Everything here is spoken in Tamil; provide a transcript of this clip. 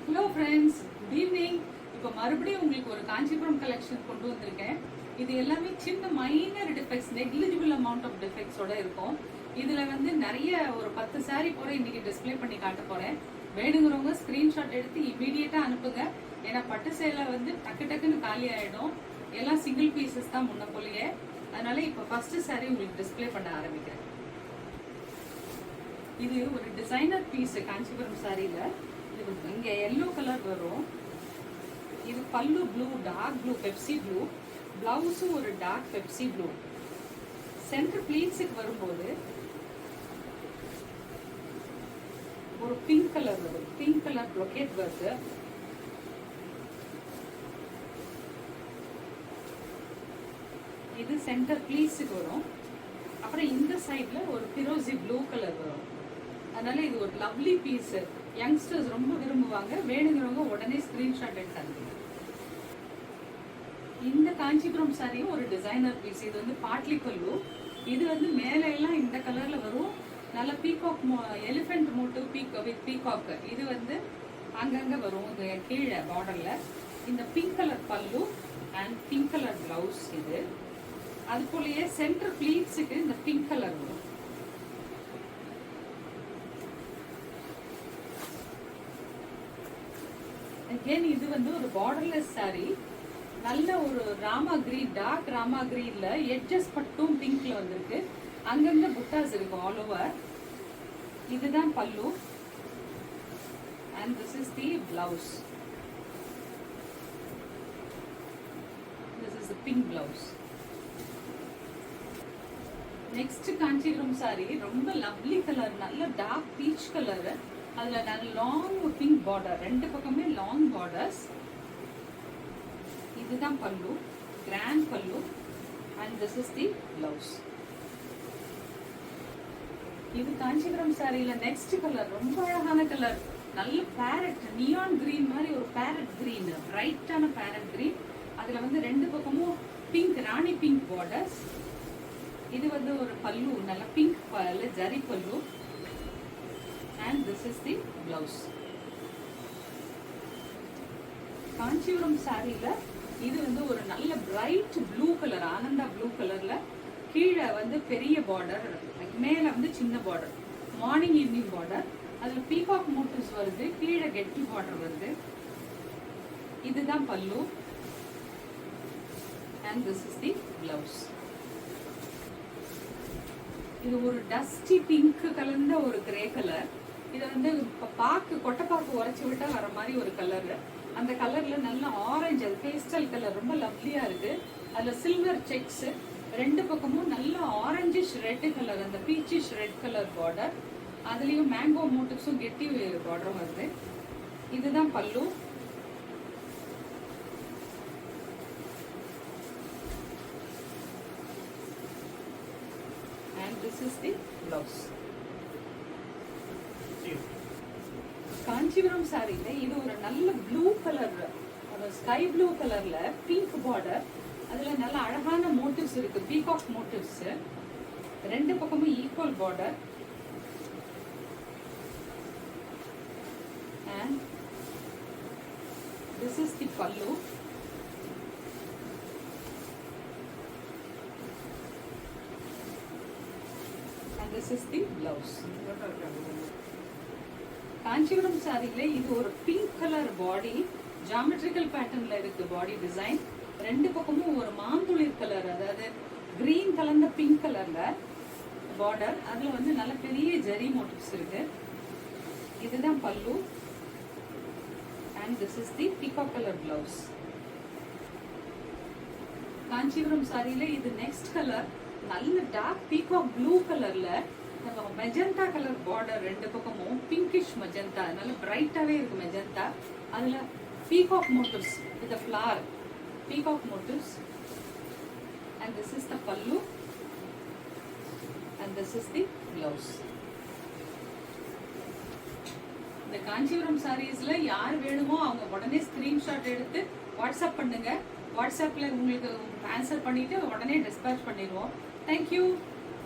Hello friends, good evening. இப்போ மறுபடியும் உங்களுக்கு ஒரு காஞ்சிபுரம் கலெக்ஷன் கொண்டு வந்திருக்கேன். இது எல்லாமே சின்ன minor defects, negligible amount of டிஃபெக்ட்ஸோட இருக்கும். இதில் வந்து நிறைய ஒரு 10 சாரீ போல இன்னைக்கு டிஸ்பிளே பண்ணி காட்ட போகிறேன். வேணுங்கிறவங்க ஸ்க்ரீன்ஷாட் எடுத்து இமீடியட்டாக அனுப்புங்க. ஏன்னா பட்டு சேலை வந்து டக்கு டக்குன்னு காலி ஆகிடும். எல்லாம் சிங்கிள் பீசஸ் தான் முன்ன போலயே. அதனால இப்போ ஃபர்ஸ்ட் சாரீ உங்களுக்கு டிஸ்பிளே பண்ண ஆரம்பிக்கிறேன். இது ஒரு டிசைனர் பீஸ் காஞ்சிபுரம் சாரியில. இங்க எல்லோ கலர் வரும். இது pallu blue, dark blue, Pepsi blue. பிளவுஸும் ஒரு டார்க் பெப்சி ப்ளூ. சென்டர் ப்ளீட்ஸுக்கு வரும்போது ஒரு பிங்க் கலர் வரும். பிங்க் கலர் ப்ரொக்கேட் வருது. இது சென்டர் ப்ளீட்ஸுக்கு வரும். அப்புறம் இந்த சைட்ல ஒரு பிரோசி ப்ளூ கலர் வரும். அதனால இது ஒரு லவ்லி பீஸ். யங்ஸ்டர்ஸ் ரொம்ப விரும்புவாங்க. வேணுங்கிறவங்க உடனே ஸ்கிரீன்ஷாட் எடுத்தாங்க. இந்த காஞ்சிபுரம் சாரியும் ஒரு டிசைனர் பீஸ். இது வந்து பாட்லி பல்லு. இது வந்து மேல எல்லாம் இந்த கலர்ல வரும். நல்ல peacock, elephant motive with peacock. இது வந்து அங்கங்க வரும் கீழே பார்டர்ல. இந்த பிங்க் கலர் பல்லு அண்ட் பிங்க் கலர் பிளவுஸ். இது அது போலயே சென்டர் ப்ளீட்ஸுக்கு இந்த பிங்க் கலர் வரும். அகேன் இது வந்து ஒரு பார்டர்லெஸ் சாரி. நல்ல ஒரு ராமா கிரீன், டார்க் ராமா கிரீன்ல எட்ஜஸ் மட்டும் பிங்க்ல வந்திருக்கு. அங்கங்க புட்டாஸ் இருக்கும் ஆல் ஓவர். இதுதான் பல்லு and this is the blouse. This is the pink blouse. Next Kanchipuram sorry ரொம்ப லவ்லி கலர், நல்ல டார்க் பீச் கலர். அதுல நல்ல லாங் பிங்க் பார்டர், ரெண்டு பக்கமே லாங் பார்டர்ஸ். இதுதான் பல்லு, கிராண்ட் பல்லு and this is the blouse. இது காஞ்சிபுரம் சாரியில நெக்ஸ்ட் கலர் ரொம்ப அழகான கலர். நல்ல பேரட், நியான் கிரீன் மாதிரி ஒரு பேரட் கிரீன், பிரைட்டான பேரட் கிரீன். அதுல வந்து ரெண்டு பக்கமும் பிங்க், ராணி பிங்க் பார்டர்ஸ். இது வந்து ஒரு பல்லு, நல்ல பிங்க் பல்லு, ஜரி பல்லு. And this is the blouse. Kanchipuram சாரியில இது வந்து ஒரு நல்ல bright blue colour, Ananda blue கலர்ல. கீழே வந்து பெரிய பார்டர், மேல வந்து சின்ன பார்டர், மார்னிங் ஈவினிங் பார்டர். அதுல பீகாக் மோட்டிவ்ஸ் வருது. கீழே கெட்டி பார்டர் வருது. இதுதான் பல்லு and this is the blouse. இது ஒரு டஸ்டி பிங்க் கலந்த ஒரு கிரே கலர். இது வந்து கொட்டைப்பாக்கு உரைச்சி விட்டா வர மாதிரி ஒரு கலர். அந்த கலர்ல நல்ல ஆரஞ்சு, அது பேஸ்டல் கலர், ரொம்ப லவ்லியா இருக்கு. அதுல சில்வர் செக்ஸ், ரெண்டு பக்கமும் நல்ல ஆரஞ்சிஷ் ரெட் கலர், அந்த பீச்சிஷ் ரெட் கலர் பார்டர். அதுலயும் மேங்கோ மோட்டிவ்ஸும் கெட்டி பார்டரும் வருது. இதுதான் பல்லு and this is the blouse. Kanchipuram சாரியில இது ஒரு நல்ல ப்ளூ கலர், ஸ்கை ப்ளூ கலர்ல பிங்க் பார்டர். அதுல நல்ல அழகான மோட்டிவ்ஸ் இருக்கு, பீகாக் மோட்டிவ்ஸ். ரெண்டு பக்கமும் equal border. And this is the பல்லு. and this is the blouse. Kanchipuram சாரியில இது ஒரு பிங்க் கலர் பாடி, ஜியோமெட்ரிக்கல் பேட்டர்ன்ல இருக்கு பாடி டிசைன். ரெண்டு பக்கமும் ஒரு மாந்துளிர் கலர், அதாவது கிரீன் கலந்த பிங்க் கலர்ல பார்டர். அதுல வந்து நல்ல பெரிய ஜரி மோட்டிவ்ஸ் இருக்கு. இதுதான் பல்லு and this is the peacock color blouse. Kanchipuram சாரியில இது நெக்ஸ்ட் கலர், நல்ல டார்க் பீகாக் ப்ளூ கலர்ல மெஜந்தா கலர் பார்டர். ரெண்டு பக்கமும் பிங்கிஷ் மெஜந்தா, நல்ல பிரைட்டாவே இருக்கு மெஜந்தா. அதுல peacock motives with flower, peacock motives. and this is the pallu and this is the blouse. இந்த காஞ்சிபுரம் சாரீஸ்ல யார் வேணுமோ அவங்க உடனே ஸ்கிரீன்ஷாட் எடுத்து வாட்ஸ்அப் பண்ணுங்க. வாட்ஸ்அப்ல உங்களுக்கு ஆன்சர் பண்ணிட்டு உடனே டிஸ்பேட்ச் பண்ணிடுவோம். தேங்க்யூ.